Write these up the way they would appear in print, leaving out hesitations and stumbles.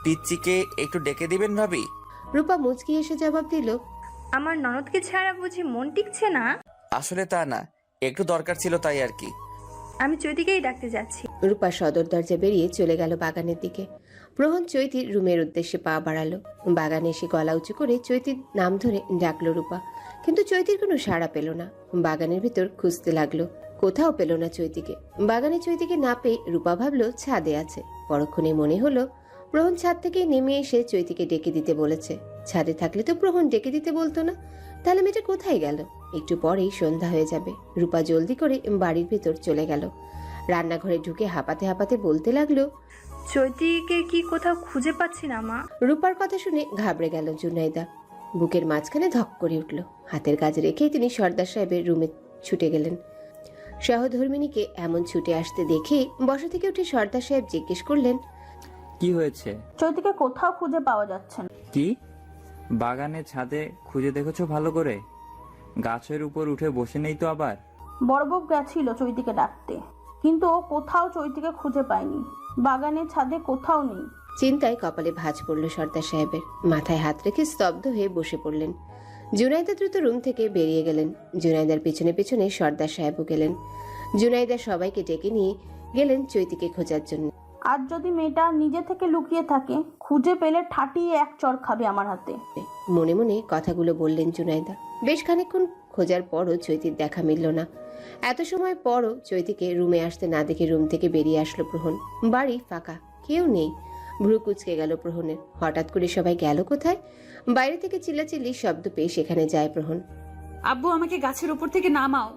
পিচ্চিকে একটু ডেকে দিবেন ভাবি? রূপা মুচকি এসে জবাব দিল, আমার ননদকে ছাড়া বুঝি মন টিকছে না? আসলে তা না, একটু দরকার ছিল তাই আর কি। আমি চৈতিকেই ডাকতে যাচ্ছি। রূপা সদর দরজা বেরিয়ে চলে গেল বাগানের দিকে। প্রহন চৈতির রুমের উদ্দেশ্যে পা বাড়ালো। বাগানে এসে গলা উঁচু করে চৈতির নাম ধরে ডাকলো রূপা, কিন্তু চৈতির কোনো সাড়া পেল না। বাগানের ভিতর খুঁজতে লাগলো, কোথাও পেল না চৈতিকে। বাগানে চৈতিকে না পেয়ে রূপা ভাবলো ছাদে আছে। পরক্ষণে মনে হলো প্রহন ছাদ থেকে নেমে এসে চৈতিকে ডেকে দিতে বলেছে। ছাদে থাকলে তো প্রহন ডেকে দিতে বলতো না, তাহলে মেয়েটা কোথায় গেল? একটু পরেই সন্ধ্যা হয়ে যাবে। রূপা জলদি করে বাড়ির ভেতর চলে গেল। রান্নাঘরে ঢুকে হাঁপাতে হাঁপাতে বলতে লাগলো, চৈতিকে কি কোথাও খুঁজে পাচ্ছি না মা। রূপার কথা শুনে ঘাবড়ে গেল জুনাইদা। বুকের মাঝখানে ধক করে উঠল। হাতের কাজ রেখেই তিনি সর্দার সাহেবের রুমে ছুটে গেলেন। সহধর্মিণীকে এমন ছুটে আসতে দেখে বসা থেকে উঠে সর্দার সাহেব জিজ্ঞেস করলেন, কি হয়েছে? চৈতিকে কোথাও খুঁজে পাওয়া যাচ্ছে না। কি? বাগানে ছাদে খুঁজে দেখেছো ভালো করে? গাছের উপর উঠে বসে নেই তো আবার? বড়বউ গেছিল চৈতিকে ডাকতে, কিন্তু ও কোথাও চৈতিকে খুঁজে পায়নি। বাগানে ছাদে কোথাও নেই। চিন্তায় কপালে ভাঁজ পড়ল সর্দার সাহেবের। মাথায় হাত রেখে স্তব্ধ হয়ে বসে পড়লেন। জুনাইদা দ্রুত রুম থেকে বেরিয়ে গেলেন। জুনাইদার পেছনে পেছনে সর্দার সাহেবও গেলেন। জুনাইদা সবাইকে ডেকে নিয়ে গেলেন চৈতিকে খোঁজার জন্য। আর যদি মেয়েটা নিজে থেকে লুকিয়ে থাকে, খুঁজে পেলে ঠাটিয়ে এক চর খাবে আমার হাতে। মনে মনে কথাগুলো বললেন জুনাইদা। বেশ খানিকক্ষণ খোঁজার পরও চৈতির দেখা মিলল না। এত সময় পরও চৈতিকে রুমে আসতে না দেখে রুম থেকে বেরিয়ে আসলো প্রহন। বাড়ি ফাঁকা, কেউ নেই। ভ্রু কুচকে গেল প্রহনের। হঠাৎ করে সবাই গেল কোথায়? বাইরে থেকে চিল্লাচিল্লির শব্দ পেয়ে সেখানে যায় প্রহন। আব্বু, আমাকে গাছের উপর থেকে নামাও।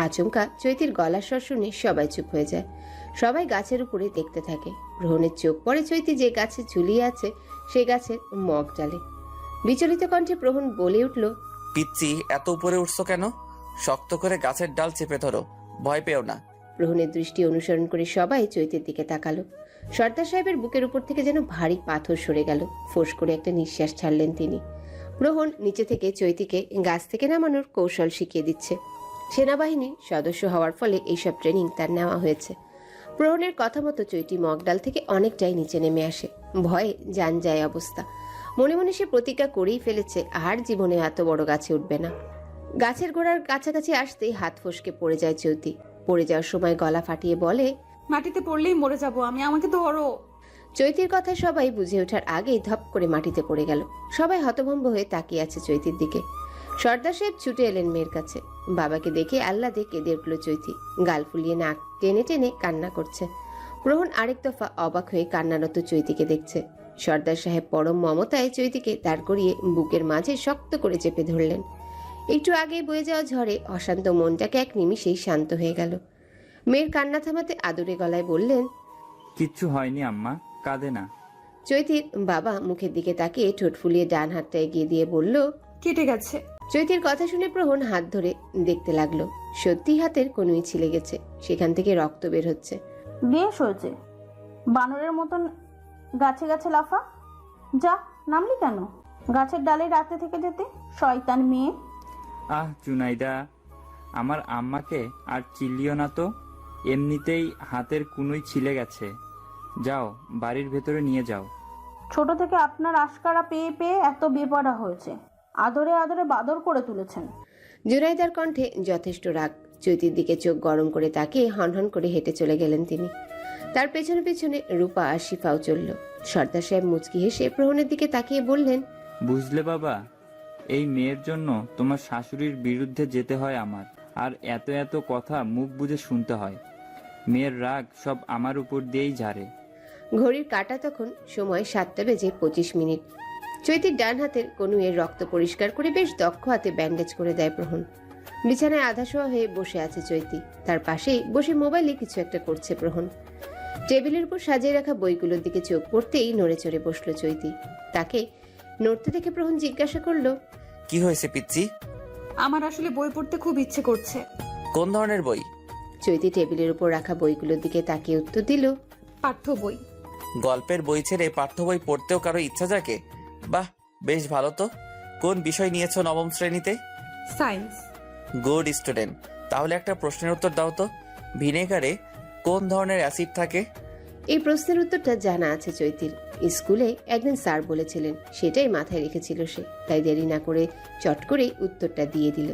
আচমকা চৈতির গলার স্বর শুনে সবাই চুপ হয়ে যায়। সবাই গাছের উপরে দেখতে থাকে। প্রহনের চোখ পড়ে চৈতি যে গাছে ঝুলিয়ে আছে সে গাছের মগ ডালে। বিচলিত কণ্ঠে প্রহন বলে উঠল, পিচ্চি, এত উপরে উঠছো কেন? শক্ত করে গাছের ডাল চেপে ধরো, ভয় পেও না। প্রহনের দৃষ্টি অনুসরণ করে সবাই চৈতির দিকে তাকালো। সর্দার সাহেবের বুকের উপর থেকে যেন ভারী পাথর সরে গেল। ফোঁস করে একটা নিঃশ্বাস ছাড়লেন তিনি। প্রহন নিচে থেকে চৈতিকে গাছ থেকে নামানোর কৌশল শিখিয়ে দিচ্ছে। সেনাবাহিনীর সদস্য হওয়ার ফলে এইসব ট্রেনিং তার নেওয়া হয়েছে। প্রহনের কথা মতো চৈতি মগডাল থেকে অনেকটাই নিচে নেমে আসে। ভয়ে যান যায় অবস্থা। মনে মনে সে প্রতিজ্ঞা করেই ফেলেছে আর জীবনে এত বড় গাছে উঠবে না। গাছের গোড়ার কাছাকাছি আসতেই হাত ফসকে পড়ে যায় চৈতি। পড়ে যাওয়ার সময় গলা ফাটিয়ে বলে, মাটিতে পড়লেই মরে যাব আমি, আমাকে ধরো। চৈতির কথা সবাই বুঝে ওঠার আগেই ধপ করে মাটিতে পড়ে গেল। সবাই হতভম্ব হয়ে তাকিয়ে আছে চৈতির দিকে। সর্দার সাহেব ছুটে এলেন মেয়ের কাছে। বাবাকে দেখে আহ্লাদে কেঁদে উঠল চৈতি। গাল ফুলিয়ে নাক টেনে টেনে কান্না করছে। প্রহন আরেক দফা অবাক হয়ে কান্নারত চৈতিকে দেখছে। সর্দার সাহেব পরম মমতায় চৈতিকে দাঁড় করিয়ে বুকের মাঝে শক্ত করে চেপে ধরলেন। একটু আগে বয়ে যাওয়া ঝড়ে অশান্ত মনটাকে এক নিমিষেই শান্ত হয়ে গেল। মেয়ের কান্না থামাতে আদুরে গলায় বললেন, কিচ্ছু হয়নি আম্মা, কাঁদে না। চৈতির বাবা মুখের দিকে তাকিয়ে ঠোঁট ফুলিয়ে ডান হাতটা এগিয়ে দিয়ে বলল, কেটে গেছে। চৈতির কথা শুনে প্রহন হাত ধরে দেখতে লাগলো। সত্যি হাতের কনুই ছিলে গেছে, সেখান থেকে রক্ত বের হচ্ছে। বেশ হয়েছে, বানরের মতন গাছে গাছে লাফা। যা, নামলি কেন? গাছের ডালে রাতে থেকে যেতে, শয়তান মেয়ে। আহ জুনাইদা, আমার আম্মাকে আর চিল্লিও না তো। এমনিতেই হাতের কুনুই ছিলে গেছে। যাও, বাড়ির ভেতরে নিয়ে যাও। ছোট থেকে আপনার আশকারা পেয়ে পেয়ে এত বেপরা হয়েছে। আদরে আদরে বাদর করে তুলেছেন। জুনাইদার কণ্ঠে যথেষ্ট রাগ। চৈতির দিকে চোখ গরম করে তাকিয়ে হনহন করে হেঁটে চলে গেলেন তিনি। তার পেছনে পেছনে রূপা আর শিফাও চলল। সর্দার সাহেব মুচকি হেসে প্রহনের দিকে তাকিয়ে বললেন, বুঝলে বাবা, এই মেয়ের জন্য তোমার শাশুড়ির বিরুদ্ধে যেতে হয় আমার, আর এত এত কথা মুখ বুজে শুনতে হয়। মেয়ের রাগ সব আমার উপর দিয়েই ঝাড়ে। ঘড়ির কাঁটা তখন সময় 7:25। চৈতির ডান হাতের কনুইয়ের রক্ত পরিষ্কার করে বেশ দক্ষ হাতে ব্যান্ডেজ করে দেয় প্রহন। বিছানায় আধাশোয়া হয়ে বসে আছে চৈতি। তার পাশেই বসে মোবাইলে কিছু একটা করছে প্রহন। টেবিলের উপর সাজিয়ে রাখা বইগুলোর দিকে চোখ পড়তেই নড়ে চড়ে বসলো চৈতি। তাকে নড়তে দেখে প্রহন জিজ্ঞাসা করলো, কি হয়েছে পিচ্চি? আমার আসলে বই পড়তে খুব ইচ্ছে করছে। কোন ধরনের বই? চৈতি টেবিলের উপর রাখা বইগুলোর দিকে তাকিয়ে উত্তর দিল, পাঠ্য বই। গল্পের বই ছেড়ে পাঠ্য বই পড়তেও কারো ইচ্ছা জাগে? বাহ, বেশ ভালো তো। কোন বিষয় নিয়েছো নবম শ্রেণীতে? সায়েন্স। Good student. তাহলে একটা প্রশ্নের উত্তর দাও তো, ভিনেগারে কোন ধরনের অ্যাসিড থাকে? এই প্রশ্নের উত্তরটা জানা আছে চৈতির, স্কুলে একদিন স্যার বলেছিলেন, সেটাই মাথায় রেখেছিল সে। তাই দেরি না করে চট করেই উত্তরটা দিয়ে দিল।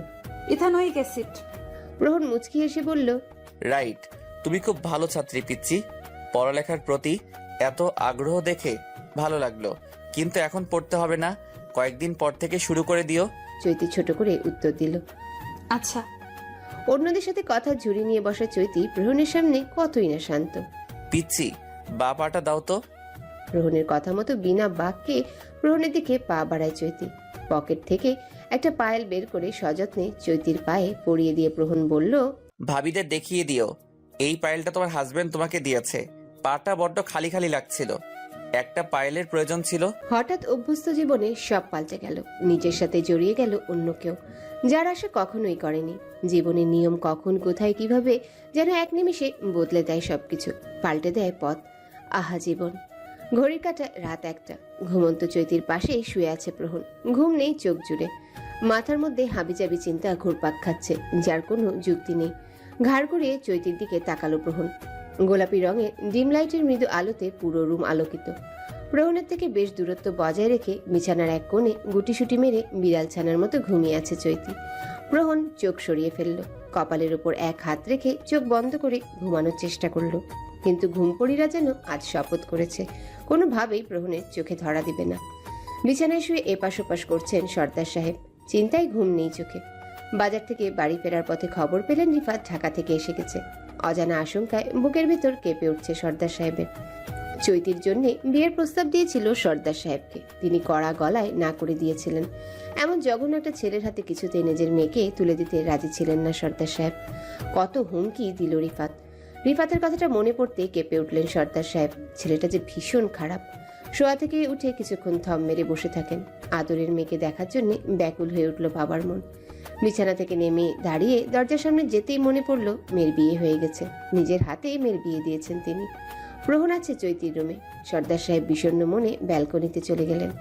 Ethanoic acid. প্রহর মুচকি এসে বলল, রাইট, তুমি খুব ভালো ছাত্রী পিচ্ছি। পড়ালেখার প্রতি এত আগ্রহ দেখে ভালো লাগলো, কিন্তু এখন পড়তে হবে না, কয়েকদিন পর থেকে শুরু করে দিও। চৈতি ছোট করে উত্তর দিল। আচ্ছা। অন্যদের সাথে কথা ঝুড়ি নিয়ে বসা চৈতি প্রহনের সামনে কতই না শান্ত। পিচ্ছি, বা পাটা দাও তো। প্রহনের কথা মতো বিনা বাক্যে প্রহনের দিকে পা বাড়ায় চৈতি। পকেট থেকে একটা পায়েল বের করে সযত্নে চৈতির পায়ে পরিয়ে দিয়ে প্রহন বলল, ভাবিদের দেখিয়ে দিও, এই পায়েলটা তোমার হাজবেন্ড তোমাকে দিয়েছে। পাটা বড্ড খালি খালি লাগছিল, একটা পায়েলের প্রয়োজন ছিল। হঠাৎ অভ্যস্ত জীবনে সব পাল্টে গেল। নিজের সাথে জড়িয়ে গেল অন্য কেউ, যার আশা কখনোই করেনি। জীবনের নিয়ম কখন কোথায় কিভাবে যেন এক নিমেষে বদলে দেয় সবকিছু, পাল্টে দেয় পথ। আহা জীবন। ঘড়ির কাঁটা রাত 1টা। ঘুমন্ত চৈতির পাশে শুয়ে আছে প্রহন। ঘুম নেই চোখ জুড়ে, মাথার মধ্যে হাবিজাবি চিন্তা ঘুরপাক খাচ্ছে, যার কোনো যুক্তি নেই। ঘাড় ঘুরিয়ে চৈতির দিকে তাকালো প্রহন। গোলাপি রঙের ডিম লাইটের মৃদু আলোতে পুরো রুম আলোকিত। প্রহনের থেকে বেশ দূরত্ব বজায় রেখে বিছানার এক কোণে গুটিসুটি মেরে বিড়াল ছানার মতো ঘুমিয়ে আছে চৈতি। প্রহন চোখ সরিয়ে ফেলল, কপালের উপর এক হাত রেখে চোখ বন্ধ করে ঘুমানোর চেষ্টা করলো। কিন্তু ঘুমপড়িরা যেন আজ শপথ করেছে কোনোভাবেই প্রহনের চোখে ধরা দিবে না। বিছানায় শুয়ে এপাশ ওপাশ করছেন সর্দার সাহেব, চিন্তায় ঘুম নেই চোখে। বাজার থেকে বাড়ি ফেরার পথে খবর পেলেন রিফাত ঢাকা থেকে এসে গেছে। অজানা আশঙ্কায় বুকের ভেতর কেঁপে উঠছে সর্দার সাহেবের। চৈতির জন্য বিয়ের প্রস্তাব দিয়েছিল সর্দার সাহেবকে, তিনি কড়া গলায় না করে দিয়েছিলেন। এমন জঘন্য একটা ছেলের হাতে কিছুতেই নিজের মেয়েকে তুলে দিতে রাজি ছিলেন না সর্দার সাহেব। কত হুমকি দিল রিফাত। রিফাতের কথাটা মনে পড়তে কেঁপে উঠলেন সর্দার সাহেব। ছেলেটা যে ভীষণ খারাপ। শোয়া থেকে উঠে কিছুক্ষণ থম মেরে বসে থাকেন। আদরের মেয়েকে দেখার জন্য ব্যাকুল হয়ে উঠল বাবার মন। বিছানা থেকে নেমে দাঁড়িয়ে দরজার সামনে যেতেই মনে পড়ল মেয়ের বিয়ে হয়ে গেছে। নিজের হাতেই মেয়ের বিয়ে দিয়েছেন তিনি। প্রহন আছে চৈতির রুমে। সর্দার সাহেব বিষণ্ণ মনে ব্যালকনিতে চলে গেলেন।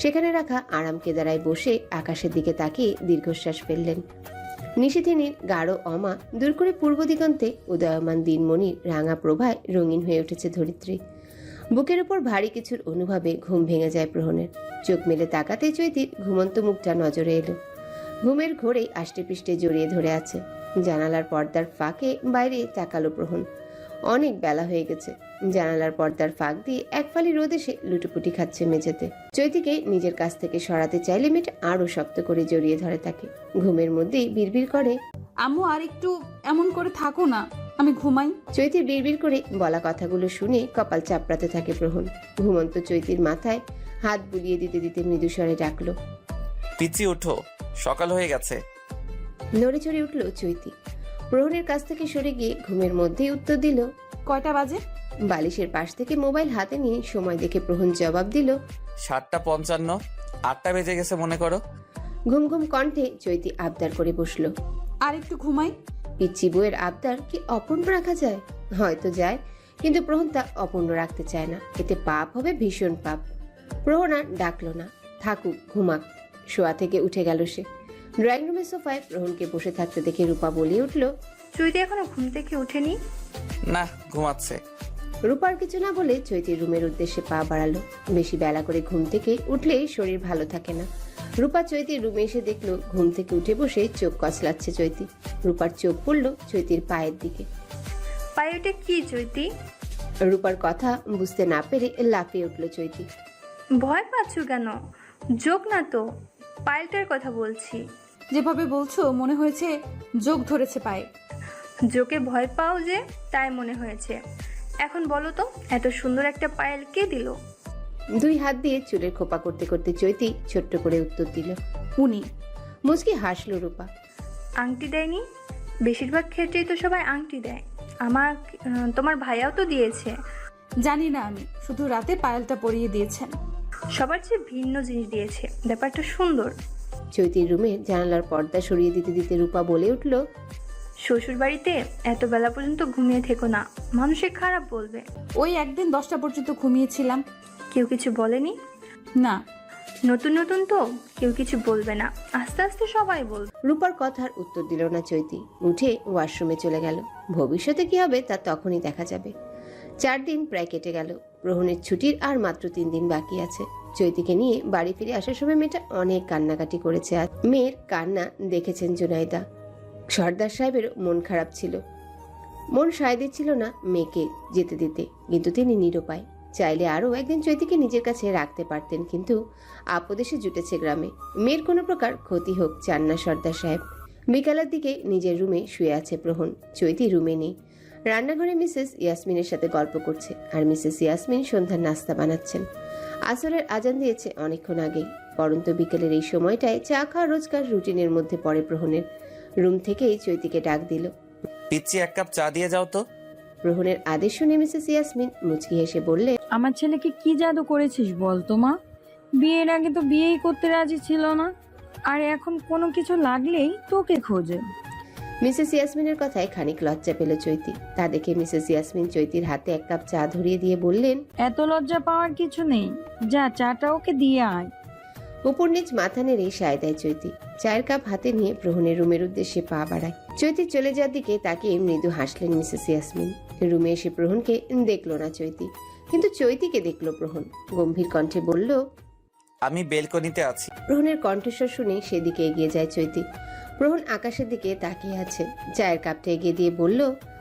সেখানে রাখা আরাম কেদারায় বসে আকাশের দিকে তাকিয়ে দীর্ঘশ্বাস ফেললেন। নিশিথিনীর গাঢ় অমা দূর করে পূর্ব দিগন্তে উদয়মান দিনমণির রাঙা প্রভায় রঙিন হয়ে উঠেছে ধরিত্রী। বুকের উপর ভারী কিছুর অনুভবে ঘুম ভেঙে যায় প্রহনের। চোখ মেলে তাকাতে চৈতির ঘুমন্ত মুখটা নজরে এলো। ঘুমের ঘোরে আষ্টেপৃষ্টে জড়িয়ে ধরে আছে। জানালার পর্দার ফাঁকে বাইরে তাকালো প্রহন। অনেক বেলা হয়ে গেছে। জানালার পর্দার ফাঁক দিয়ে এক ফালি রোদ এসে লুটোপুটি খাচ্ছে মেঝেতে। চৈতিকে নিজের কাছ থেকে সরাতে চাইলে মেয়েটা আরো শক্ত করে জড়িয়ে ধরে তাকে। ঘুমের মধ্যেই বিড়বিড় করে, আম্মু আর একটু এমন করে থাকো না, আমি ঘুমাই। চৈতির বিড়বিড় করে বলা কথাগুলো শুনে কপাল চাপড়াতে থাকে প্রহন। ঘুমন্ত চৈতির মাথায় হাত বুলিয়ে দিতে দিতে মৃদু স্বরে ডাকলো, পিচ্ছি ওঠো, সকাল হয়ে গেছে। নড়ে চড়ে উঠল চৈতি। প্রহনের কাছ থেকে সরে গিয়ে ঘুমের মধ্যেই উত্তর দিল, কয়টা বাজে? বালিশের পাশ থেকে মোবাইল হাতে নিয়ে সময় দেখে প্রহন জবাব দিল, 7:55, 8টা বেজে গেছে মনে করো। ঘুম ঘুম কণ্ঠে চৈতি আবদার করে বসলো। আর একটু ঘুমাই। পিচ্ছি বউয়ের আবদার কি অপূর্ণ রাখা যায়? হয়তো যায়, কিন্তু প্রহন তা অপূর্ণ রাখতে চায় না। এতে পাপ হবে, ভীষণ পাপ। প্রহন আর ডাকলো না, থাকুক ঘুমাক। শোয়া থেকে উঠে গেল সে। ড্রয়িং রুমের সোফায় প্রহনকে বসে থাকতে দেখে রূপা বলিয়ে উঠল, চৈতি এখনো ঘুম থেকে ওঠেনি? না, ঘুমাচ্ছে। রূপার কিছু না বলে চৈতির রুমের উদ্দেশ্যে পা বাড়ালো। বেশি বেলা করে ঘুম থেকে উঠলে শরীর ভালো থাকে না। রূপা চৈতির রুমে এসে দেখলো ঘুম থেকে উঠে বসে চোখ কচলাচ্ছে চৈতি। রূপার চোখ পড়ল চৈতির পায়ের দিকে। পায়ে ওটা কি চৈতি? রূপার কথা বুঝতে না পেরে লাফিয়ে উঠল চৈতি। ভয় পাচ্ছ কেন? যোগ না তো, পায়েলটার কথা বলছি। যেভাবে বলছো মনে হয়েছে যোগ ধরেছে পায়ে। যোগে ভয় পাও যে, তাই মনে হয়েছে। এখন বলো তো, এত সুন্দর একটা পায়েল কে দিল? দুই হাত দিয়ে চুলের খোপা করতে করতে চৈতি ছোট্ট করে উত্তর দিল, উনি। মুচকি হাসলো রূপা। আংটি দেয়নি? বেশিরভাগ ক্ষেত্রেই তো সবাই আংটি দেয়। তোমার ভাইয়াও তো দিয়েছে। জানি না, আমি শুধু রাতে পায়েলটা পরিয়ে দিয়েছেন। সবার চেয়ে ভিন্ন জিনিস দিয়েছে, ব্যাপারটা সুন্দর। চৈতির রুমের জানালার পর্দা সরিয়ে দিতে দিতে রূপা বলে উঠল, শ্বশুর বাড়িতে এত বেলা পর্যন্ত ঘুমিয়ে থেকো না, মানুষে খারাপ বলবে। ওই একদিন 10টা পর্যন্ত ঘুমিয়েছিলাম। কেউ কিছু বলেনি? না। নতুন নতুন তো কেউ কিছু বলবে না, আস্তে আস্তে সবাই বলবে। রূপার কথার উত্তর দিল না চৈতি। উঠে ওয়াশরুমে চলে গেল। ভবিষ্যতে কি হবে তা তখনই দেখা যাবে। 4 দিন প্রায় কেটে গেল। প্রহনের ছুটির আর মাত্র 3 দিন বাকি আছে। চৈতিকে নিয়ে বাড়ি ফিরে আসার সময় মেয়েটা অনেক কান্নাকাটি করেছে। আর মেয়ের কান্না দেখেছেন জুনাইদা। সর্দার সাহেবেরও মন খারাপ ছিল, মন সায় দিচ্ছিল না মেয়েকে যেতে দিতে, কিন্তু তিনি নিরুপায়। চাইলে আরও একদিন চৈতিকে নিজের কাছে রাখতে পারতেন, কিন্তু আপদেশে জুটেছে গ্রামে। মেয়ের কোনো প্রকার ক্ষতি হোক চান না সর্দার সাহেব। বিকালের দিকে নিজের রুমে শুয়ে আছে প্রহন। চৈতি রুমে নেই। রান্নাঘরে মিসেস ইয়াসমিনের সাথে গল্প করছে, আর মিসেস ইয়াসমিন সন্ধ্যার নাস্তা বানাচ্ছেন। আসরের আজান দিয়েছে অনেকক্ষণ আগেই। পরন্ত বিকেলের এই সময়টায় চা খাওয়া রোজকার রুটিনের মধ্যে পড়ে প্রহনের। রুম থেকেই চৈতিকে ডাক দিল। পিচ্ছি, 1 কাপ চা দিয়ে যাও তো। প্রহনের আদেশ শুনে মিসেস ইয়াসমিন মুচকি হেসে বললে, আমার ছেলেকে কি জাদু করেছিস বল তো মা? বিয়ের আগে তো বিয়েই করতে রাজি ছিল না, আর এখন কোনো কিছু লাগলেই তোকে খোঁজে। মিসেস ইয়াসমিনের কথায় খানিক লজ্জা পেল চৈতি। তা দেখে মিসেস ইয়াসমিন চৈতির হাতে 1 কাপ চা ধরিয়ে দিয়ে বললেন, এত লজ্জা পাওয়ার কিছু নেই, যা চাটা ওকে দিয়ে আয়। উপর নিচ মাথা নেড়ে সায় দেয় চৈতি। চায়ের কাপ হাতে নিয়ে প্রহনের রুমের উদ্দেশ্যে পা বাড়ায়। চৈতি চলে যাওয়ার দিকে তাকিয়ে মৃদু হাসলেন মিসেস ইয়াসমিন। রুমে এসে প্রহনকে দেখলো না চৈতি, কিন্তু চৈতিকে দেখলো প্রহন। গম্ভীর কণ্ঠে বলল, আমি বেলকনিতে আছি। প্রহনের কণ্ঠস্বর শুনে সেদিকে এগিয়ে যায় চৈতি। প্রহন আকাশের দিকে তাকিয়ে আছে। চায়ের কাপটা এগিয়ে দিয়ে বলল,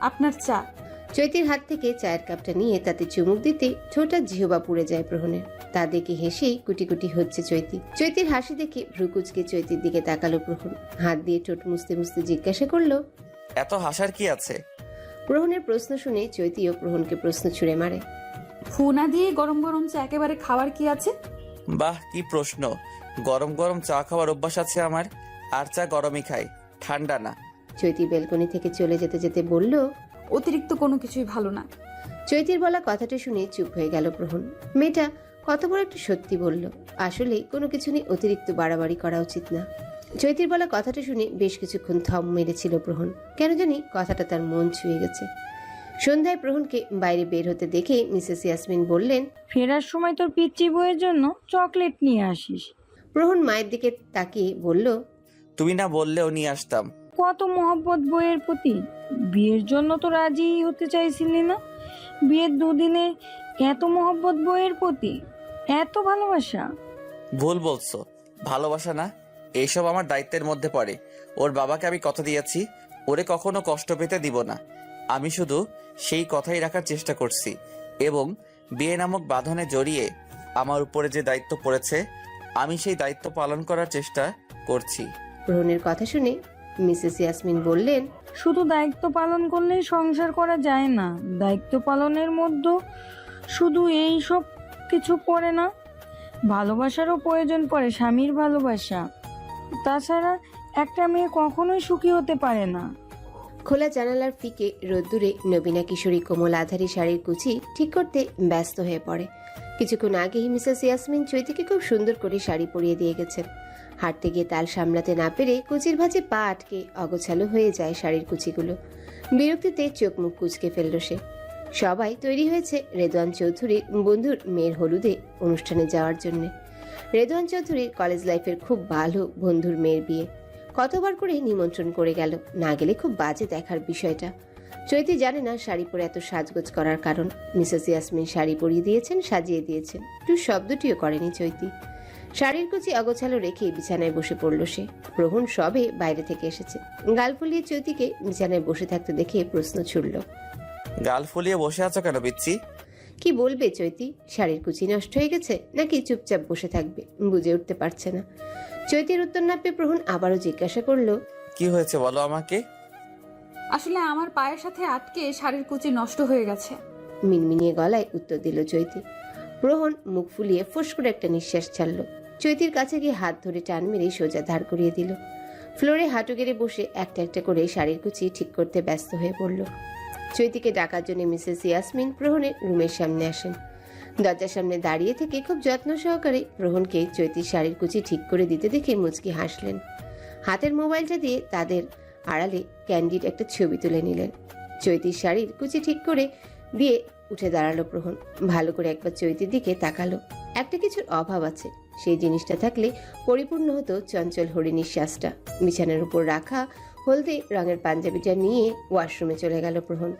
আপনার চা। চৈতির হাত থেকে চায়ের কাপটা নিয়ে তাতে চুমুক দিতে ঠোঁটা জিহবা পুড়ে যায় প্রহনের। তা দেখে হেসেই কুটি কুটি হচ্ছে চৈতি। চৈতির হাসি দেখে ভ্রুকুচকে চৈতির দিকে তাকালো প্রহন। হাত দিয়ে ঠোঁট মুছতে মুছতে জিজ্ঞাসা করলো, এত হাসার কি আছে? প্রহনের প্রশ্ন শুনে চৈতিও প্রহনকে প্রশ্ন ছুড়ে মারে। ফোনা দিয়ে গরম গরম চা একেবারে খাওয়ার কি আছে? বাহ, কি প্রশ্ন! গরম গরম চা খাওয়ার অভ্যাস আছে আমার, আর চা গরমই খাই, ঠান্ডা না। চৈতি বেলকনি থেকে চলে যেতে যেতে বলল, অতিরিক্ত কোনো কিছুই ভালো না। চৈতির বলা কথাটা শুনে চুপ হয়ে গেল প্রহন। মেয়েটা কত বড় একটা সত্যি বলল। আসলে কোনো কিছু নিয়ে অতিরিক্ত বাড়াবাড়ি করা উচিত না। চৈতির বলা কথাটা শুনে বেশ কিছুক্ষণ থম মেরেছিল প্রহন। কেন জানি কথাটা তার মন ছুঁয়ে গেছে। সন্ধ্যায় প্রহনকে বাইরে বের হতে দেখে মিসেস ইয়াসমিন বললেন, ফেরার সময় তোর পিচ্চি বউয়ের জন্য চকলেট নিয়ে আসিস। প্রহন মায়ের দিকে তাকিয়ে বলল, তুমি না বললেও নিয়ে আসতাম। কত মহব্বত বইয়ের প্রতি! বিয়ের জন্য তো রাজি হতে চাইছিলি না, বিয়ের 2 দিনে এত মহব্বত বইয়ের প্রতি, এত ভালোবাসা। ভুল বলছো, ভালোবাসা না, এইসব আমার দায়িত্বের মধ্যে পড়ে। ওর বাবাকে আমি কথা দিয়েছি, ওরে কখনো কষ্ট পেতে দিব না। আমি শুধু সেই কথাই রাখার চেষ্টা করছি, এবং বিয়ে নামক বাঁধনে জড়িয়ে আমার উপরে যে দায়িত্ব পড়েছে, আমি সেই দায়িত্ব পালন করার চেষ্টা করছি। প্রহনের কথা শুনে মিসেস ইয়াসমিন বললেন, শুধু দায়িত্ব পালন করলেই সংসার করা যায় না, দায়িত্ব পালনের মধ্যে শুধু এই সব কিছু পড়ে না, ভালোবাসারও প্রয়োজন পড়ে, স্বামীর ভালোবাসা। তাছাড়া একটা মেয়ে কখনোই সুখী হতে পারে না। খোলা জানালার ফিকে রোদ্দুরে নবীনা কিশোরী কোমল আধারী শাড়ির কুচি ঠিক করতে ব্যস্ত হয়ে পড়ে। কিছুক্ষণ আগেই মিসেস ইয়াসমিন চৈতিকে খুব সুন্দর করে শাড়ি পরিয়ে দিয়ে গেছেন। হাঁটতে গিয়ে তাল সামলাতে না পেরে কুচির ভাঁজে পা আটকে অগোছালো হয়ে যায় শাড়ির কুচিগুলো। বিরক্তিতে চোখ মুখ কুচকে ফেলল সে। সবাই তৈরি হয়েছে রেদওয়ান চৌধুরীর বন্ধুর মেয়ের হলুদে অনুষ্ঠানে যাওয়ার জন্য। রেদওয়ান চৌধুরীর কলেজ লাইফের খুব ভালো বন্ধুর মেয়ের বিয়ে। কতবার করে নিমন্ত্রণ করে গেল, না গেলে খুব বাজে দেখার বিষয়টা। চৈতি জানে না শাড়ি পরে এত সাজগোজ করার কারণ। মিসেস ইয়াসমিন শাড়ি পরিয়ে দিয়েছেন, সাজিয়ে দিয়েছেন, একটু শব্দটিও করেনি চৈতি। শাড়ির কুচি অগোছালো রেখে বিছানায় বসে পড়ল সে। প্রহন সবে বাইরে থেকে এসেছে। গাল ফুলিয়ে চৈতিকে বিছানায় বসে থাকতে দেখে প্রশ্ন ছুড়ল, গাল ফুলিয়ে বসে আছো কেন পিচ্ছি? কি বলবে চৈতি? শাড়ির কুচি নষ্ট হয়ে গেছে নাকি চুপচাপ বসে থাকবে বুঝে উঠতে পারছে না। চৈতির উত্তর না পেয়ে প্রহন আবারও জিজ্ঞাসা করলো, কি হয়েছে বলো আমাকে। আসলে আমার পায়ের সাথে আটকে শাড়ির কুচি নষ্ট হয়ে গেছে। মিনমিনিয়ে গলায় উত্তর দিল চৈতি। প্রহন মুখ ফুলিয়ে ফুস করে একটা নিঃশ্বাস ছাড়ল। চৈতির কাছে গিয়ে হাত ধরে টান মেরে সোজা ধার করিয়ে দিল। ফ্লোরে হাঁটু গেড়ে বসে একটা একটা করে শাড়ির কুচি ঠিক করতে ব্যস্ত হয়ে পড়ল। চৈতিকে ডাকার জন্য মিসেস ইয়াসমিন প্রহনের রুমের সামনে আসেন। দরজার সামনে দাঁড়িয়ে থেকে খুব যত্ন সহকারে প্রহনকে চৈতির শাড়ির কুচি ঠিক করে দিতে দেখে মুচকি হাসলেন। হাতের মোবাইলটা দিয়ে তাদের আড়ালে ক্যান্ডিড একটা ছবি তুলে নিলেন। চৈতির শাড়ির কুচি ঠিক করে দিয়ে উঠে দাঁড়ালো প্রহন। ভালো করে একবার চৈতির দিকে তাকালো। একটা কিছুর অভাব আছে, সেই জিনিসটা থাকলে পরিপূর্ণ হতো চঞ্চল হরিণীর শ্বাসটা। বিছানার উপর রাখা হলদে রঙের পাঞ্জাবিটা নিয়ে ওয়াশরুমে চলে গেল প্রহন।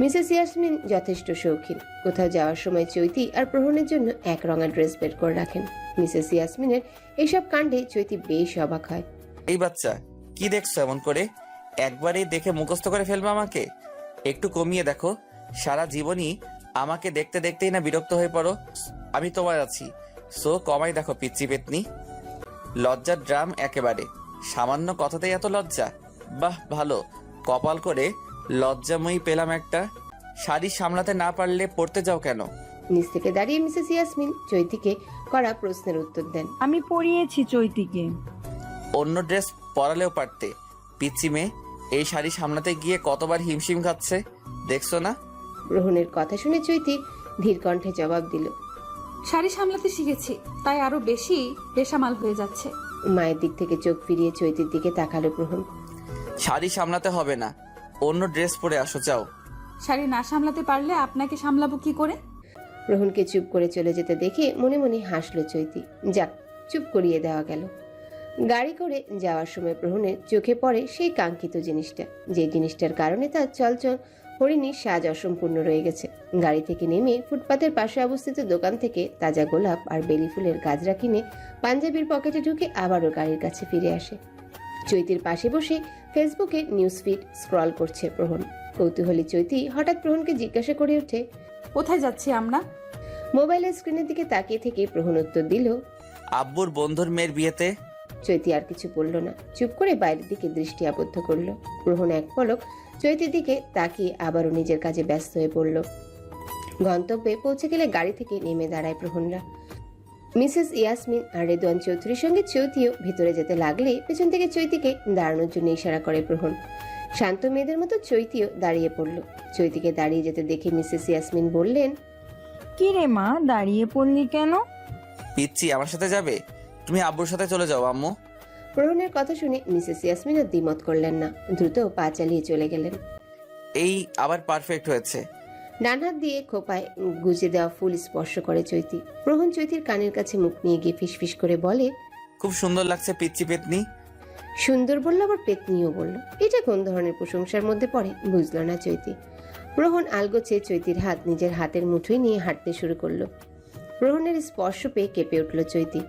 মিসেস ইয়াসমিন যথেষ্ট শৌখিন। কোথাও যাওয়ার সময় চৈতি আর প্রহনের জন্য এক রঙা ড্রেস বের করে রাখেন। মিসেস ইয়াসমিনের এসব কাণ্ডে চৈতি বেশ অবাক হয়। এই বাচ্চা, কি দেখছো এমন করে? একবারেই দেখে মুখস্থ করে ফেলবে আমাকে? একটু কমিয়ে দেখো। সারা জীবনই আমাকে দেখতে দেখতেই না বিরক্ত হয়ে পড়ো। আমি তোমার আছি, সো কমাই দেখো পিচ্চি পেতনি। লজ্জার ড্রাম একেবারে। সামান্য কথাতেই এত লজ্জা? বাহ ভালো, কপাল করে লজ্জাময়ী পেলাম একটা। শাড়ি সামলাতে না পারলে পড়তে যাও কেন? নিচ থেকে দাঁড়িয়ে মিসেস ইয়াসমিন চৈতিকে করা প্রশ্নের উত্তর দেন। আমি পরিয়েছি চৈতিকে। অন্য ড্রেস পরালেও পারতে। পিচ্চি মেয়ে এই শাড়ি সামলাতে গিয়ে কতবার হিমশিম খাচ্ছে দেখছো না? গ্রহণের কথা শুনে চৈতি ধীর কণ্ঠে জবাব দিল। শাড়ি সামলাতে শিখেছি, তাই আরো বেশি বেসামাল হয়ে যাচ্ছে। মায়ের দিক থেকে চোখ ফিরিয়ে চৈতির দিকে তাকালো গ্রহণ। শাড়ি সামলাতে হবে না, অন্য ড্রেস পরে আসো যাও। শাড়ি না সামলাতে পারলে আপনাকে সামলাবো কি করে? গ্রহণকে চুপ করে চলে যেতে দেখে মনে মনে হাসলো চৈতি। যাক, চুপ করিয়ে দেওয়া গেল। গাড়ি করে যাওয়ার সময় প্রহনের চোখে পড়ে সেই কাঙ্ক্ষিত জিনিসটা, যে জিনিসটার কারণে তার চলচল হরিণীর সাজ অসম্পূর্ণ রয়ে গেছে। গাড়ি থেকে নেমে ফুটপাতের পাশে অবস্থিত দোকান থেকে তাজা গোলাপ আর বেলি ফুলের গাজরা কিনে পাঞ্জাবির পকেটে ঢুকে আবারও গাড়ির কাছে ফিরে আসে। চৈতির পাশে বসে ফেসবুকে নিউজ ফিড স্ক্রল করছে প্রহন। কৌতূহলী চৈতি হঠাৎ প্রহনকে জিজ্ঞাসা করে ওঠে, কোথায় যাচ্ছি আমরা? মোবাইলের স্ক্রিনের দিকে তাকিয়ে থেকে প্রহন উত্তর দিল, আব্বুর বন্ধুর মেয়ের বিয়েতে। চৈতি আর কিছু বলল না, চুপ করে বাইরের দিকে দৃষ্টি আবদ্ধ করলো। প্রহন এক পলক চৈতির দিকে তাকিয়ে আবারও নিজের কাজে ব্যস্ত হয়ে পড়ল। গন্তব্যে পৌঁছে গেলে গাড়ি থেকে নেমে দাঁড়ায় প্রহনরা। মিসেস ইয়াসমিন আর রেদওয়ান চৌধুরীর সঙ্গে চৈতিও ভিতরে যেতে লাগলে পেছন থেকে চৈতিকে দাঁড়ানোর জন্য ইশারা করে প্রহন। শান্ত মেয়েদের মতো চৈতিও দাঁড়িয়ে পড়ল। চৈতিকে দাঁড়িয়ে যেতে দেখে মিসেস ইয়াসমিন বললেন, কি রে মা, দাঁড়িয়ে পড়লি কেন? পিচ্চি আমার সাথে যাবে? তুমি আব্বুর সাথে চলে যাও আম্মু। প্রহনের কথা শুনে মিসেস ইয়াসমিন আর দ্বিমত করলেন না, দ্রুত পা চালিয়ে চলে গেলেন। এই আবার পারফেক্ট হয়েছে। ডান হাত দিয়ে খোপায় গুজে দেওয়া ফুল স্পর্শ করে চৈতি। প্রহন চৈতির কানের কাছে মুখ নিয়ে গিয়ে ফিসফিস করে বলে, খুব সুন্দর লাগছে পিচ্চি পেতনি। সুন্দর বলল আবার পেতনিও বলল। এটা কোন ধরনের প্রশংসার মধ্যে পড়ে বুঝল না চৈতি। প্রহন আলগোছে চৈতির হাত নিজের হাতের মুঠোয় নিয়ে হাঁটতে শুরু করলো। প্রহনের স্পর্শ পেয়ে কেঁপে উঠল চৈতি।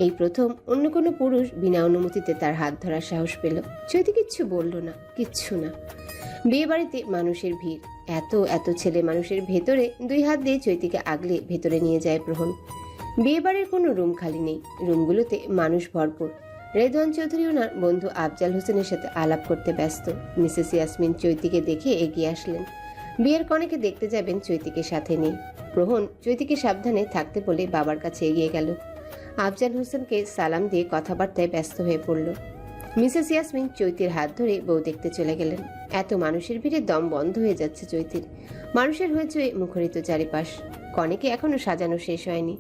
এই প্রথম অন্য কোনো পুরুষ বিনা অনুমতিতে তার হাত ধরার সাহস পেল। চৈতি কিচ্ছু বলল না, কিচ্ছু না। বিয়ে বাড়িতে মানুষের ভিড়, এত এত ছেলে মানুষের ভেতরে দুই হাত দিয়ে চৈতিকে আগলে ভেতরে নিয়ে যায় প্রহন। বিয়ে বাড়ির কোনো রুম খালি নেই, রুমগুলোতে মানুষ ভরপুর। রেদওয়ান চৌধুরী ওনার বন্ধু আফজাল হোসেনের সাথে আলাপ করতে ব্যস্ত। মিসেস ইয়াসমিন চৈতিকে দেখে এগিয়ে আসলেন। বিয়ের কনেকে দেখতে যাবেন চৈতিকে সাথে নিয়ে। প্রহন চৈতিকে সাবধানে থাকতে বলে বাবার কাছে এগিয়ে গেল। আফজাল হোসেনকে সালাম দিয়ে কথাবার্তায় ব্যস্ত হয়ে পড়ল। মিসেস ইয়াসমিন চৈতির হাত ধরে বউ দেখতে চলে গেলেন। এত মানুষের ভিড়ে দম বন্ধ হয়ে যাচ্ছে চৈতির। মানুষের হয়েছে মুখরিত চারিপাশ। কনেকে এখনো সাজানো শেষ হয়নি।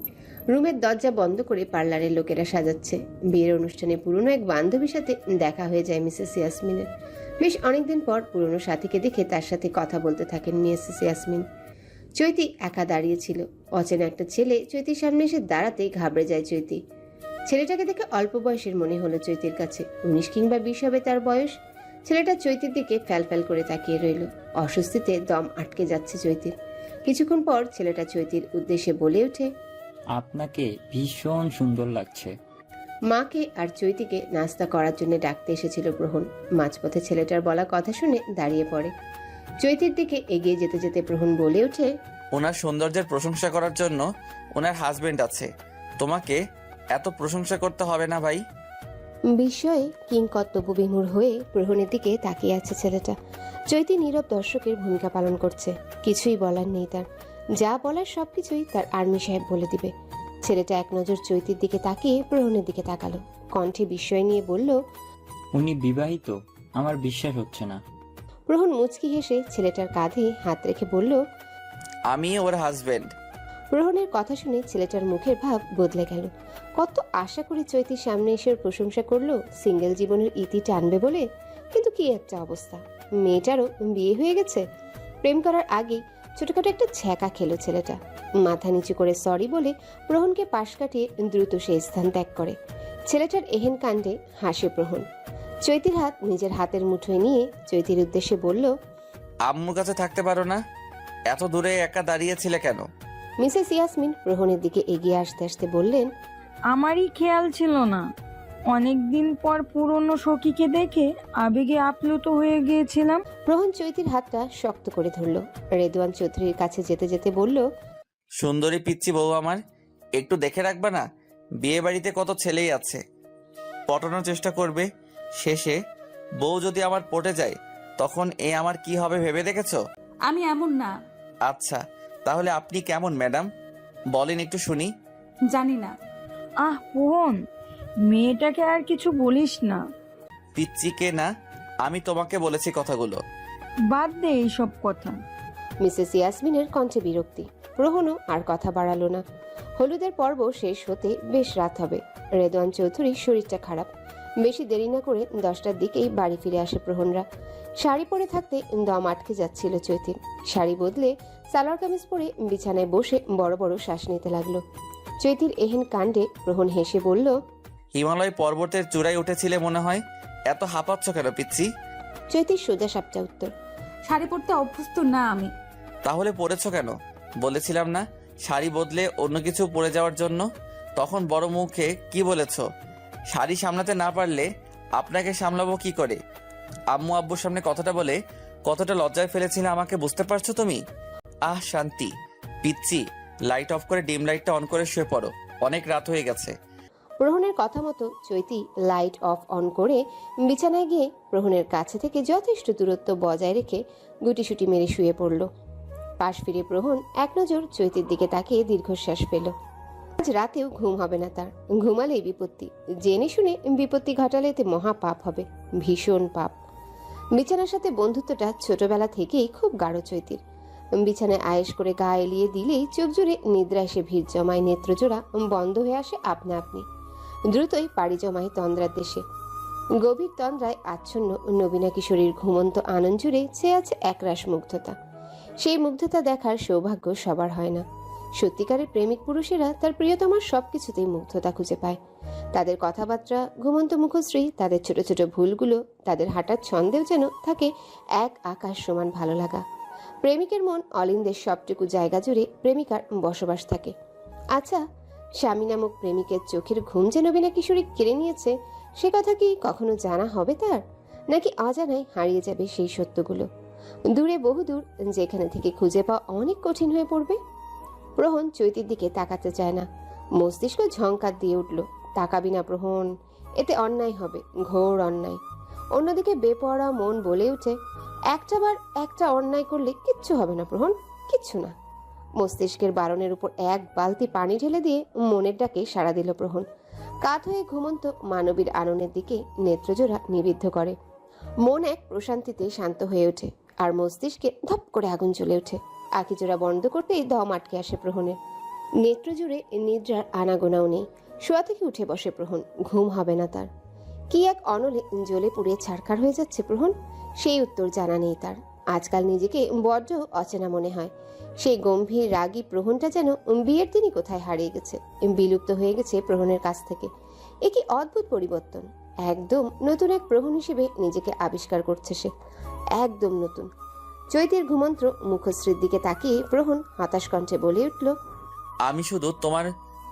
রুমের দরজা বন্ধ করে পার্লারের লোকেরা সাজাচ্ছে। বিয়ের অনুষ্ঠানে পুরনো এক বান্ধবীর সাথে দেখা হয়ে যায় মিসেস ইয়াসমিনের। বেশ অনেকদিন পর পুরনো সাথীকে দেখে তার সাথে কথা বলতে থাকেন মিসেস ইয়াসমিন। চৈতি একা দাঁড়িয়েছিল। অচেনা একটা ছেলে চৈতির সামনে এসে দাঁড়াতেই ঘাবড়ে যায় চৈতি। ছেলেটাকে দেখে অল্প বয়সের মনে হলো চৈতির কাছে। 19 কিংবা 20 হবে তার বয়স। ছেলেটা চৈতির দিকে ফ্যালফ্যাল করে তাকিয়ে রইল। অস্বস্তিতে দম আটকে যাচ্ছে চৈতির। কিছুক্ষণ পর ছেলেটা চৈতির উদ্দেশ্যে বলে ওঠে, আপনাকে ভীষণ সুন্দর লাগছে। মাকে আর চৈতিকে নাস্তা করার জন্য ডাকতে এসেছিল প্রহন। মাঝপথে ছেলেটার বলা কথা শুনে দাঁড়িয়ে পড়ে। চৈতির দিকে এগিয়ে যেতে যেতে প্রহন বলে ওঠে, ওনার সৌন্দর্যের প্রশংসা করার জন্য ওনার হাজবেন্ড আছে, তোমাকে এত প্রশংসা করতে হবে না ভাই। বিস্ময়ে কিংকর্তব্য বিমূঢ় হয়ে প্রহনের দিকে তাকিয়ে আছে ছেলেটা। চৈতি নীরব দর্শকের ভূমিকা পালন করছে। কিছুই বলার নেই তার। যা বলার সবকিছুই তার আর্মি সাহেব বলে দিবে। ছেলেটা এক নজর চৈতির দিকে তাকিয়ে প্রহনের দিকে তাকালো। কণ্ঠে বিস্ময় নিয়ে বলল, উনি বিবাহিত? আমার বিশ্বাস হচ্ছে না। প্রহন মুচকি হেসে ছেলেটার কাঁধে হাত রেখে বলল, আমি ওর হাজবেন্ড। প্রহনের কথা শুনে ছেলেটার মুখের ভাব বদলে গেল। কত আশা করে চৈতির সামনে এসে ওর প্রশংসা করলো সিঙ্গেল জীবনের ইতি টানবে বলে, কিন্তু কি একটা অবস্থা। মেয়েটারও বিয়ে হয়ে গেছে। প্রেম করার আগেই ছোটখাটো একটা ছ্যাঁকা খেলো ছেলেটা। মাথা নিচু করে সরি বলে প্রহনকে পাশ কাটিয়ে দ্রুত সেই স্থান ত্যাগ করে। ছেলেটার এহেন কাণ্ডে হাসে প্রহন। চৈতির হাত নিজের হাতের মুঠোয় নিয়ে চৈতির উদ্দেশ্যে বলল, আম্মুর কাছে থাকতে পারো না? এত দূরে একা দাঁড়িয়েছিলে কেন? মিসেস ইয়াসমিন প্রহনের দিকে এগিয়ে আসতে আসতে বললেন, আমারই খেয়াল ছিল না। অনেক দিন পর পুরনো সখীকে দেখে আবেগে আপ্লুত হয়ে গিয়েছিলাম। প্রহন চৈতির হাতটা শক্ত করে ধরল। রেদওয়ান চৌধুরীর কাছে যেতে যেতে বলল, সুন্দরী পিচ্ছি বউ আমার, একটু দেখে রাখবা না? বিয়ে বাড়িতে কত ছেলেই আছে, পটানোর চেষ্টা করবে, শেষে বউ যদি আমার পটে যায় তখন এ আমার কি হবে ভেবে দেখেছো? আমি এমন না। আচ্ছা, তাহলে আপনি কেমন ম্যাডাম বলেন একটু শুনি। জানি না। প্রহন, মেয়েটাকে আর কিছু বলিস না। পিচ্চিকে না, আমি তোমাকে বলেছি কথাগুলো। বাদ দে এইসব কথা। মিসেস ইয়াসমিনের কণ্ঠে বিরক্তি। প্রহনও আর কথা বাড়ালো না। হলুদের পর্ব শেষ হতে বেশ রাত হবে। রেদওয়ান চৌধুরীর শরীরটা খারাপ। বেশি দেরি না করে 10টার দিকেই বাড়ি ফিরে আসে প্রহনরা। শাড়ি পরে থাকতে দম আটকে যাচ্ছিল চৈতির। শাড়ি বদলে সালোয়ার কামিজ পরে বিছানায় বসে বড় বড় শ্বাস নিতে লাগলো। চৈতির এহেন কাণ্ডে প্রহন হেসে বলল, হিমালয় পর্বতের চূড়ায় উঠেছিলে মনে হয়, এত হাঁপাচ্ছ কেন পিচ্ছি? চৈতির সোজা সাপটা উত্তর। শাড়ি পরতে অভ্যস্ত না আমি। তাহলে পরেছো কেন? বলেছিলাম না শাড়ি বদলে অন্য কিছু পরে যাওয়ার জন্য? তখন বড় মুখে কি বলেছো? শাড়ি সামলাতে না পারলে আপনাকে সামলাবো কি করে? আম্মু আব্বুর সামনে কথাটা বলে কতটা লজ্জায় ফেলেছিলে আমাকে, বুঝতে পারছো তুমি? আহ শান্তি, পিচ্ছি লাইট অফ করে ডিম লাইটটা অন করে শুয়ে পড়ো, অনেক রাত হয়ে গেছে। প্রহনের কথা মতো চৈতি লাইট অফ অন করে বিছানায় গিয়ে প্রহনের কাছে থেকে যথেষ্ট দূরত্ব বজায় রেখে গুটিসুটি মেরে শুয়ে পড়ল। পাশ ফিরে প্রহন এক নজর চৈতির দিকে তাকিয়ে দীর্ঘশ্বাস ফেল। আজ রাতেও ঘুম হবে না তার। ঘুমালেই বিপত্তি। জেনে শুনে বিপত্তি ঘটালে এতে মহা পাপ হবে, ভীষণ পাপ। বিছানার সাথে বন্ধুত্বটা ছোটবেলা থেকেই খুব গাঢ় চৈতির। বিছানায় আয়েশ করে গা এলিয়ে দিলেই চোখ জুড়ে নিদ্রা এসে ভিড় জমায়, নেত্রজোড়া বন্ধ হয়ে আসে আপনা আপনি। দ্রুতই পাড়ি জমায় তন্দ্রার দেশে। গভীর তন্দ্রায় আচ্ছন্ন নবীনা কিশোরীর ঘুমন্ত আনন্দ জুড়ে চেয়ে আছে একরাশ মুগ্ধতা। সেই মুগ্ধতা দেখার সৌভাগ্য সবার হয় না। সত্যিকারের প্রেমিক পুরুষেরা তার প্রিয়তমার সবকিছুতেই মুগ্ধতা খুঁজে পায়। তাদের কথাবার্তা, ঘুমন্ত মুখশ্রী, তাদের ছোট ছোট ভুলগুলো, তাদের হাঁটার ছন্দেও যেন থাকে এক আকাশ সমান ভালো লাগা। প্রেমিকের মন অলিন্দের সবটুকু জায়গা জুড়ে প্রেমিকার বসবাস থাকে। আচ্ছা, স্বামী নামক প্রেমিকের চোখের ঘুম যে নবীনা কিশোরী কেড়ে নিয়েছে, সে কথা কি কখনো জানা হবে তার? নাকি অজানায় হারিয়ে যাবে সেই সত্যগুলো? দূরে বহুদূর, যেখানে থেকে খুঁজে পাওয়া অনেক কঠিন হয়ে পড়বে। প্রহন চৈতির দিকে তাকাতে চায় না। মস্তিষ্ক ঝংকার দিয়ে উঠল, তাকাবি না প্রহন, এতে অন্যায় হবে, ঘোর অন্যায়। অন্যদিকে বেপরোয়া মন বলে উঠে, একটা অন্যায় করলে কিচ্ছু হবে না প্রহন, কিচ্ছু না। মস্তিষ্কের বারণের উপর এক বালতি পানি ঢেলে দিয়ে মনের ডাকে সাড়া দিল প্রহন। কাত হয়ে ঘুমন্ত মানবীর আননের দিকে নেত্রজোড়া নিবিদ্ধ করে। মন এক প্রশান্তিতে শান্ত হয়ে ওঠে, আর মস্তিষ্কে ধপ করে আগুন জ্বলে ওঠে। আঁকিজোড়া বন্ধ করতেই দম আটকে আসে প্রহনের। নেত্রজুড়ে নিদ্রার আনাগোনাও নেই। শোয়া থেকে উঠে বসে প্রহন। ঘুম হবে না তার। কি এক অনলে জ্বলে পুড়ে ছারখার হয়ে যাচ্ছে প্রহন, সেই উত্তর জানা নেই তার। আজকাল নিজেকে বড্ড অচেনা মনে হয়। সেই গম্ভীর রাগী প্রহনটা যেন বিয়ের দিনই কোথায় হারিয়ে গেছে, বিলুপ্ত হয়ে গেছে প্রহনের কাছ থেকে। এ কি অদ্ভুত পরিবর্তন! একদম নতুন এক প্রহন হিসেবে নিজেকে আবিষ্কার করছে সে, একদম নতুন। চৈতির ঘুমন্ত মুখশ্রীর দিকে তাকিয়ে প্রহন হতাশ কণ্ঠে বলে উঠল, আমি শুধু তোমার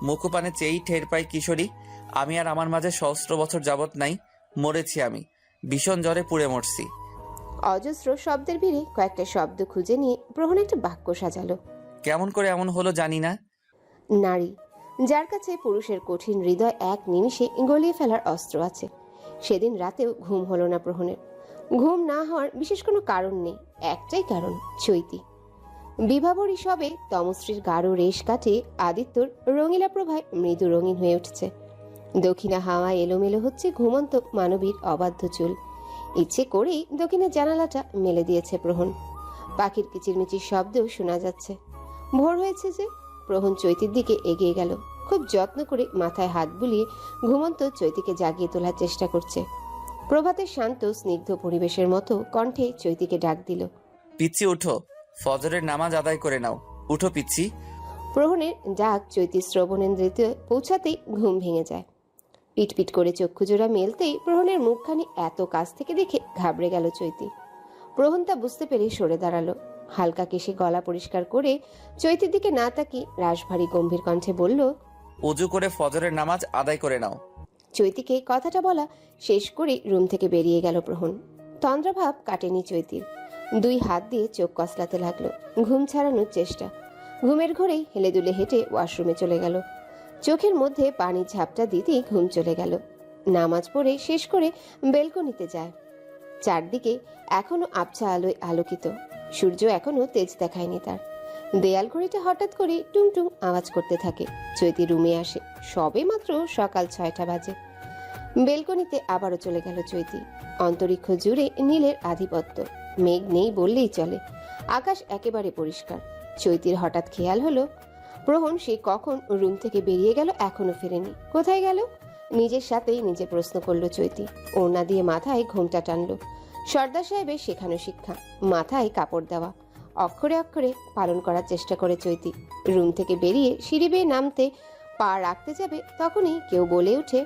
মুখপানে চেয়েই টের পাই কিশোরী, আমি আর আমার মাঝে সহস্র বছর যাবত নাই, মরেছি আমি, ভীষণ জ্বরে পুড়ে মরছি। অজস্র শব্দের ভিড়ে কয়েকটা শব্দ খুঁজে নিয়ে প্রহন একটা বাক্য সাজালো। কেমন করে এমন হলো জানি না। নারী, যার কাছে পুরুষের কঠিন হৃদয় এক নিমিষে গলিয়ে ফেলার অস্ত্র আছে। সেদিন রাতেও ঘুম হলো না প্রহনের। ঘুম না হওয়ার বিশেষ কোনো কারণ নেই, একটাই কারণ, চৈতি। বিভাবরী সবে তমশ্রীর গাঢ় রেশ কাটে আদিত্যর রঙিলা প্রভায় মৃদু রঙিন হয়ে উঠছে। দক্ষিণা হাওয়া এলোমেলো হচ্ছে ঘুমন্ত মানবীর অবাধ্য চুল। ইচ্ছে করেই দক্ষিণের জানালাটা মেলে দিয়েছে প্রহন। পাখির কিচিরমিচির শব্দও শোনা যাচ্ছে। ভোর হয়েছে যে। প্রহন চৈতির দিকে এগিয়ে গেল। খুব যত্ন করে মাথায় হাত বুলিয়ে ঘুমন্ত চৈতিকে জাগিয়ে তোলার চেষ্টা করছে। প্রভাতের শান্ত স্নিগ্ধ পরিবেশের মতো কণ্ঠে চৈতিকে ডাক দিল, পিচ্ছি উঠো, ফজরের নামাজ আদায় করে নাও, উঠো পিচ্ছি। প্রহনের ডাক চৈতির শ্রবণেন্দ্রিতে পৌঁছাতেই ঘুম ভেঙে যায়। পিটপিট করে চক্ষুজোড়া মেলতেই প্রহনের মুখখানি এত কাছ থেকে দেখে ঘাবড়ে গেল চৈতি। প্রহন তা বুঝতে পেরে সরে দাঁড়ালো। হালকা কেশে গলা পরিষ্কার করে চৈতির দিকে না তাকিয়ে রাশভারী গম্ভীর কণ্ঠে বলল, উজু করে ফজরের নামাজ আদায় করে নাও। চৈতিকে কথাটা বলা শেষ করে রুম থেকে বেরিয়ে গেল প্রহন। তন্দ্রাভাব কাটেনি চৈতির। 2 হাত দিয়ে চোখ কসলাতে লাগলো। ঘুম ছাড়ানোর চেষ্টা। ঘুমের ঘোরেই হেলে দুলে হেঁটে ওয়াশরুমে চলে গেল। চোখের মধ্যে পানির ঝাপটা দিতেই ঘুম চলে গেল। নামাজ পড়ে শেষ করে বেলকনিতে যায়। চারদিকে এখনো আবছা আলোয় আলোকিত। সূর্য এখনো তেজ দেখায়নি তার। দেয়াল ঘড়িটা হঠাৎ করে টুংটুং আওয়াজ করতে থাকে। চৈতি রুমে আসে। সবে মাত্র সকাল 6টা বাজে। বেলকনিতে আবারও চলে গেল চৈতি। অন্তরিক্ষ জুড়ে নীলের আধিপত্য। মেঘ নেই বললেই চলে। আকাশ একেবারে পরিষ্কার। চৈতির হঠাৎ খেয়াল হলো, প্রহন সে কখন রুম থেকে বেরিয়ে গেল, এখনো ফেরেনি। কোথায় গেল? নিজের সাথেই নিজে প্রশ্ন করলো চৈতি। ওড়না দিয়ে মাথায় ঘোমটা টানলো। সর্দার সাহেবের শেখানো শিক্ষা, মাথায় কাপড় দেওয়া, অক্ষরে অক্ষরে পালন করার চেষ্টা করে চৈতি। রুম থেকে বেরিয়ে সিঁড়ি বেয়ে নামতে পা রাখতে যাবে, তখনই কেউ বলে ওঠে,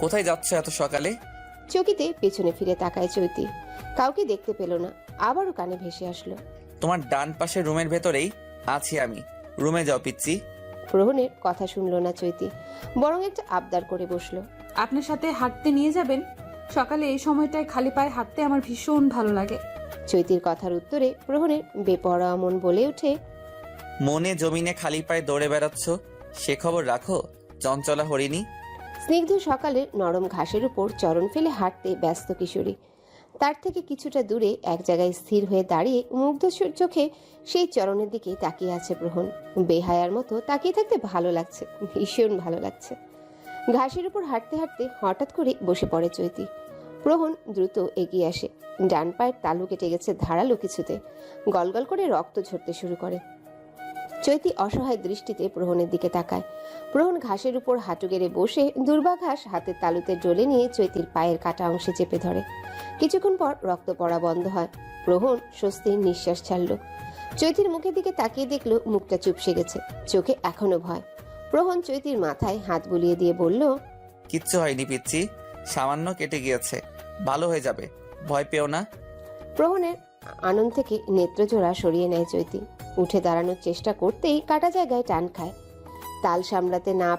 কোথায় যাচ্ছ এত সকালে? চকিতে পেছনে ফিরে তাকায় চৈতি। কাউকে দেখতে পেল না। আবারও কানে ভেসে আসলো, তোমার ডান পাশের রুমের ভেতরেই আছি আমি। রুমে যাও পিচ্ছি। প্রহনের কথা শুনলো না চৈতি, বরং একটা আবদার করে বসলো। আপনার সাথে হাঁটতে নিয়ে যাবেন? সকালে এই সময়টায় খালি পায়ে হাঁটতে আমার ভীষণ ভালো লাগে। চৈতির কথার উত্তরে প্রহনের বেপরোয়া মন বলে ওঠে, মনে জমিনে খালি পায়ে দৌড়ে বেড়াচ্ছ, সে খবর রাখো চঞ্চলা হরিণী। স্নিগ্ধ সকালের নরম ঘাসের উপর চরণ ফেলে হাঁটতে ব্যস্ত কিশোরী। তার থেকে কিছুটা দূরে এক জায়গায় স্থির হয়ে দাঁড়িয়ে মুগ্ধ চোখে সেই চরণের দিকে তাকিয়ে আছে প্রহন। বেহায়ার মতো তাকিয়ে থাকতে ভালো লাগছে, ভীষণ ভালো লাগছে। ঘাসের উপর হাঁটতে হাঁটতে হঠাৎ করে বসে পড়ে চৈতি। প্রহন দ্রুত এগিয়ে আসে। ডান পায়ের তালু কেটে গেছে ধারালো কিছুতে। গলগল করে রক্ত ঝরতে শুরু করে। চৈতি অসহায় দৃষ্টিতে প্রহনের দিকে তাকায়। প্রহন ঘাসের উপর হাঁটু গেড়ে বসে দুর্বা ঘাস হাতের তালুতে ডলে নিয়ে চৈতির পায়ের কাটা অংশে চেপে ধরে। কিছুক্ষণ পর রক্ত পড়া বন্ধ হয়। প্রহন স্বস্তির নিঃশ্বাস ছাড়ল। চৈতির মুখের দিকে তাকিয়ে দেখলো মুখটা চুপসে গেছে, চোখে এখনো ভয়। প্রহন চৈতির মাথায় হাত বুলিয়ে দিয়ে বলল, কিচ্ছু হয়নি পিচ্ছি, সামান্য কেটে গিয়েছে, ভালো হয়ে যাবে, ভয় পেও না। প্রহনের আনন্দ থেকে নেত্রজোড়া সরিয়ে নেয় চৈতি। উঠে দাঁড়ানোর চেষ্টা করতেই কাটা জায়গায় টান খায়। তাল সামলাতে না